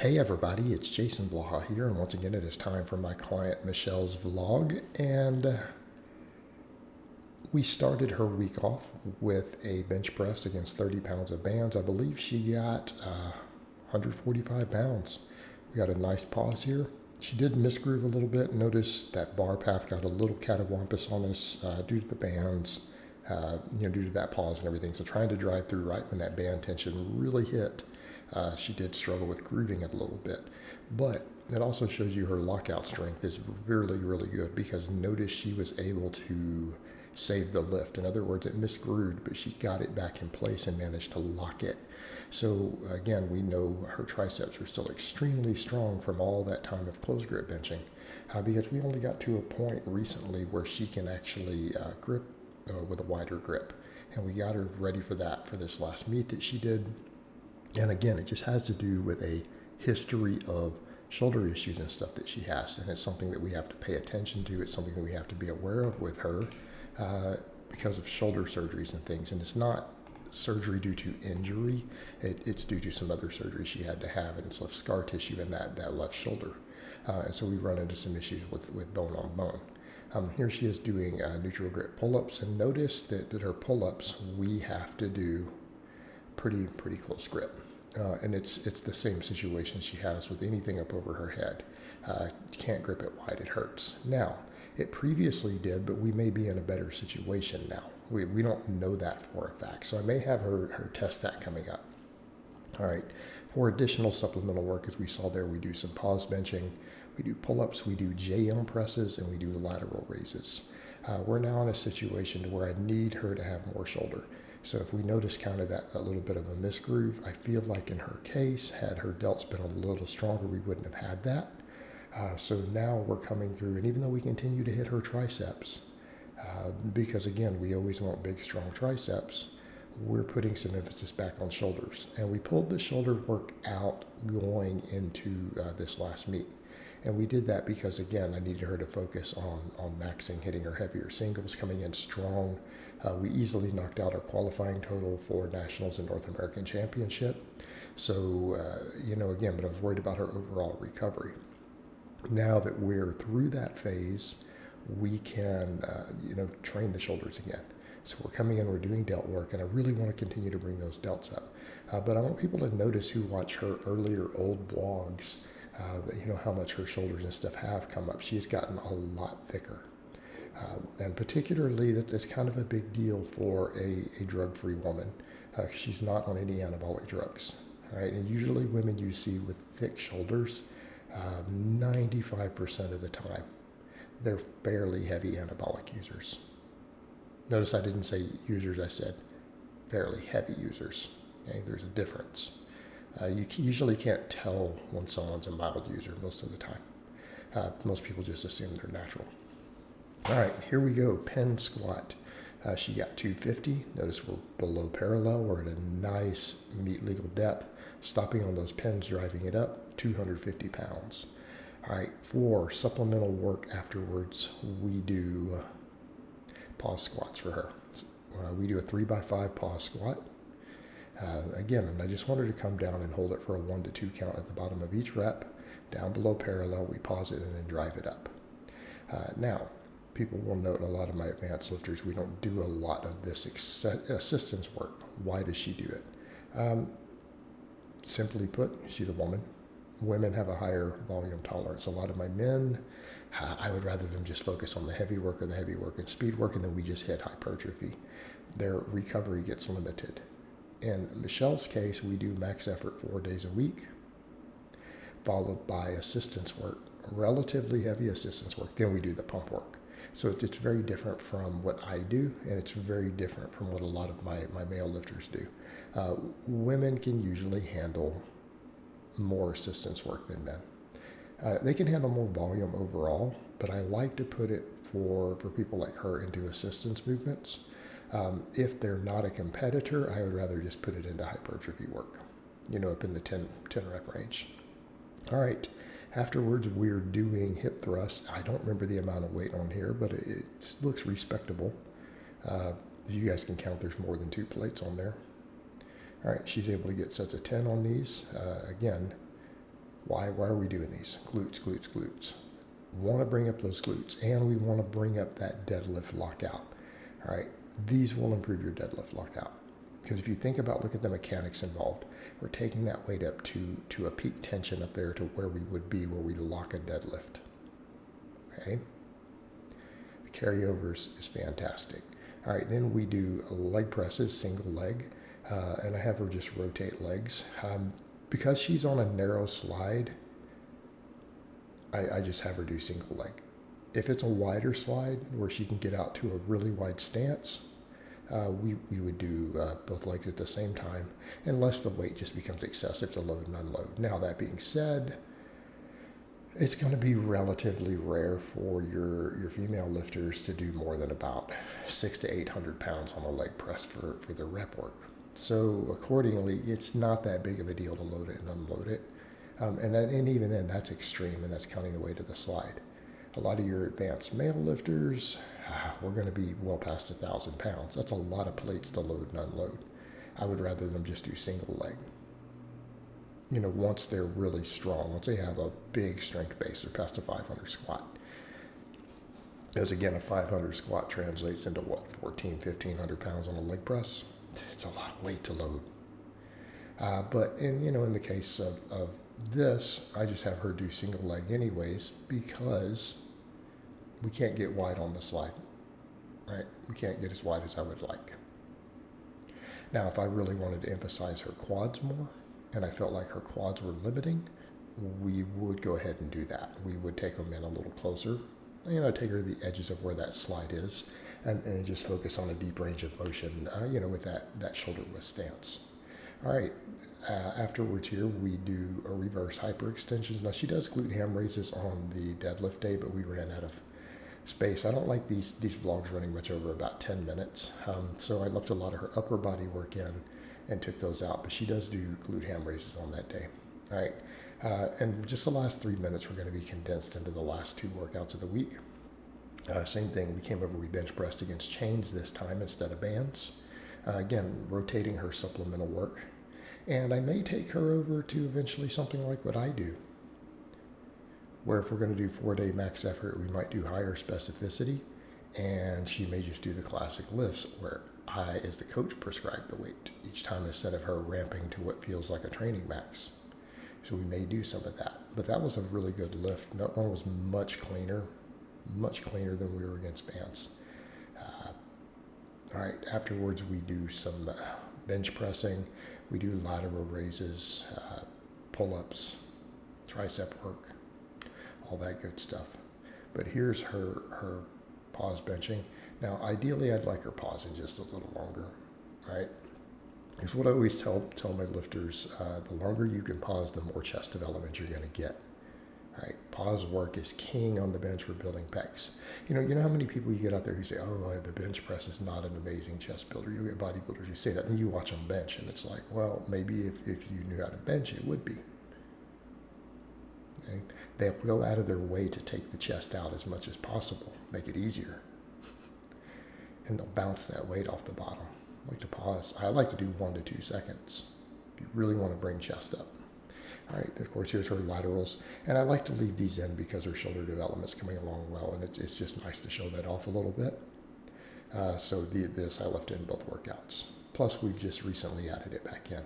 Hey everybody, it's Jason Blaha here, and once again it is time for my client Michelle's vlog. And we started her week off with a bench press against 30 pounds of bands. I believe she got 145 pounds. We got a nice pause here. She did misgroove a little bit. Notice that bar path got a little catawampus on us due to the bands, due to that pause and everything. So trying to drive through right when that band tension really hit, she did struggle with grooving it a little bit. But it also shows you her lockout strength is really, really good, because notice she was able to save the lift. In other words, it misgrooved, but she got it back in place and managed to lock it. So again, we know her triceps are still extremely strong from all that time of close grip benching, because we only got to a point recently where she can actually grip with a wider grip. And we got her ready for that for this last meet that she did. And again, it just has to do with a history of shoulder issues and stuff that she has. And it's something that we have to pay attention to. It's something that we have to be aware of with her because of shoulder surgeries and things. And it's not surgery due to injury. It's due to some other surgery she had to have, and it's left scar tissue in that left shoulder. And so we run into some issues with bone on bone. Here she is doing neutral grip pull-ups, and notice that her pull-ups we have to do pretty close grip. And it's the same situation she has with anything up over her head. Can't grip it wide, it hurts. Now, it previously did, but we may be in a better situation now. We don't know that for a fact. So I may have her test that coming up. All right. For additional supplemental work, as we saw there, we do some pause benching, we do pull-ups, we do JM presses, and we do lateral raises. We're now in a situation where I need her to have more shoulder. So if we notice kind of that little bit of a misgroove, I feel like in her case, had her delts been a little stronger, we wouldn't have had that. So now we're coming through, and even though we continue to hit her triceps, because again, we always want big, strong triceps, we're putting some emphasis back on shoulders. And we pulled the shoulder work out going into this last meet. And we did that because, again, I needed her to focus on maxing, hitting her heavier singles, coming in strong. We easily knocked out our qualifying total for Nationals and North American Championship. So, again, but I was worried about her overall recovery. Now that we're through that phase, we can, train the shoulders again. So we're coming in, we're doing delt work, and I really want to continue to bring those delts up. But I want people to notice who watch her earlier old vlogs, how much her shoulders and stuff have come up. She's gotten a lot thicker. And particularly that's kind of a big deal for a drug-free woman. She's not on any anabolic drugs. Right? And usually women you see with thick shoulders, 95% of the time, they're fairly heavy anabolic users. Notice I didn't say users, I said fairly heavy users. Okay? There's a difference. You usually can't tell when someone's a mild user most of the time. Most people just assume they're natural. All right, here we go, pen squat. She got 250. Notice we're below parallel. We're at a nice meet legal depth. Stopping on those pins, driving it up, 250 pounds. All right, for supplemental work afterwards, we do pause squats for her. We do a 3x5 pause squat. Again, and I just want her to come down and hold it for a 1 to 2 count at the bottom of each rep. Down below parallel, we pause it and then drive it up. Now, people will note a lot of my advanced lifters, we don't do a lot of this assistance work. Why does she do it? Simply put, she's a woman. Women have a higher volume tolerance. A lot of my men, I would rather them just focus on the heavy work and speed work, and then we just hit hypertrophy. Their recovery gets limited. In Michelle's case, we do max effort 4 days a week, followed by assistance work, relatively heavy assistance work. Then we do the pump work. So it's very different from what I do, and it's very different from what a lot of my male lifters do. Women can usually handle more assistance work than men. They can handle more volume overall, but I like to put it for people like her into assistance movements. If they're not a competitor, I would rather just put it into hypertrophy work, up in the 10 rep range. All right. Afterwards, we're doing hip thrusts. I don't remember the amount of weight on here, but it looks respectable. If you guys can count, there's more than 2 plates on there. All right, she's able to get sets of 10 on these. Again, Why are we doing these? Glutes, glutes, glutes. We want to bring up those glutes, and we want to bring up that deadlift lockout. All right, these will improve your deadlift lockout. Because if you think about, look at the mechanics involved. We're taking that weight up to a peak tension up there to where we would be where we lock a deadlift. Okay? The carryovers is fantastic. All right, then we do leg presses, single leg, and I have her just rotate legs. Because she's on a narrow slide, I just have her do single leg. If it's a wider slide where she can get out to a really wide stance, we would do both legs at the same time, unless the weight just becomes excessive to load and unload. Now, that being said, it's going to be relatively rare for your female lifters to do more than about 600 to 800 pounds on a leg press for their rep work. So accordingly, it's not that big of a deal to load it and unload it. And even then, that's extreme, and that's counting the weight of the slide. A lot of your advanced male lifters, we're going to be well past 1,000 pounds. That's a lot of plates to load and unload. I would rather them just do single leg. You know, once they're really strong, once they have a big strength base, they're past a 500 squat. Because again, a 500 squat translates into what, 1,500 pounds on a leg press? It's a lot of weight to load. But in the case of this, I just have her do single leg anyways, because we can't get wide on the slide, right? We can't get as wide as I would like. Now, if I really wanted to emphasize her quads more, and I felt like her quads were limiting, we would go ahead and do that. We would take them in a little closer, take her to the edges of where that slide is, and just focus on a deep range of motion, with that shoulder width stance. All right, afterwards here, we do a reverse hyperextensions. Now, she does glute ham raises on the deadlift day, but we ran out of space. I don't like these vlogs running much over about 10 minutes, so I left a lot of her upper body work in and took those out, but she does do glute ham raises on that day. All right, and just the last 3 minutes were going to be condensed into the last 2 workouts of the week. Same thing, we came over, we bench pressed against chains this time instead of bands. Again, rotating her supplemental work. And I may take her over to eventually something like what I do, where if we're going to do 4-day max effort, we might do higher specificity, and she may just do the classic lifts where I, as the coach, prescribe the weight each time instead of her ramping to what feels like a training max. So we may do some of that. But that was a really good lift. That one was much cleaner than we were against bands. All right, afterwards we do some bench pressing. We do lateral raises, pull-ups, tricep work, all that good stuff. But here's her pause benching. Now, ideally, I'd like her pausing just a little longer, right? It's what I always tell my lifters, the longer you can pause, the more chest development you're going to get. Right? Pause work is king on the bench for building pecs. You know how many people you get out there who say, oh, the bench press is not an amazing chest builder. You get bodybuilders who say that, then you watch them bench, and it's like, well, maybe if you knew how to bench, it would be. Okay? They'll go out of their way to take the chest out as much as possible, make it easier. And they'll bounce that weight off the bottom. I like to pause. I like to do 1 to 2 seconds if you really want to bring chest up. All right, of course, here's her laterals. And I like to leave these in because her shoulder development's coming along well, and it's just nice to show that off a little bit. So this I left in both workouts. Plus, we've just recently added it back in.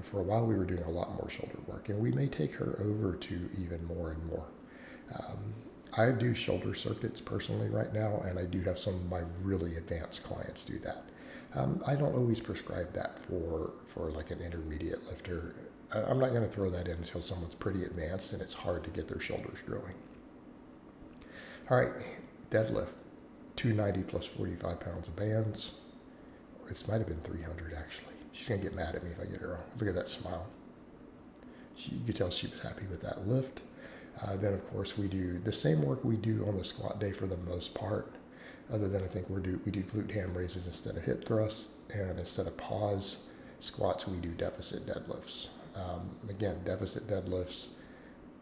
For a while, we were doing a lot more shoulder work, and we may take her over to even more and more. I do shoulder circuits personally right now, and I do have some of my really advanced clients do that. I don't always prescribe that for like an intermediate lifter. I'm not going to throw that in until someone's pretty advanced and it's hard to get their shoulders growing. All right, deadlift, 290 plus 45 pounds of bands. This might have been 300 actually. She's going to get mad at me if I get her wrong. Look at that smile. You could tell she was happy with that lift. Then, of course, we do the same work we do on the squat day for the most part, other than I think we do glute ham raises instead of hip thrusts, and instead of pause squats, we do deficit deadlifts. Again, deficit deadlifts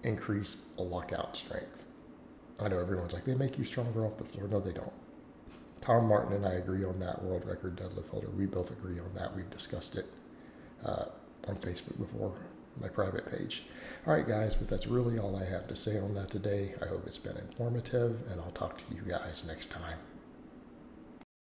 increase a lockout strength. I know everyone's like, they make you stronger off the floor. No, they don't. Tom Martin and I agree on that, world record deadlift holder. We both agree on that. We've discussed it on Facebook before. my private page. All right, guys, but that's really all I have to say on that today. I hope it's been informative, and I'll talk to you guys next time.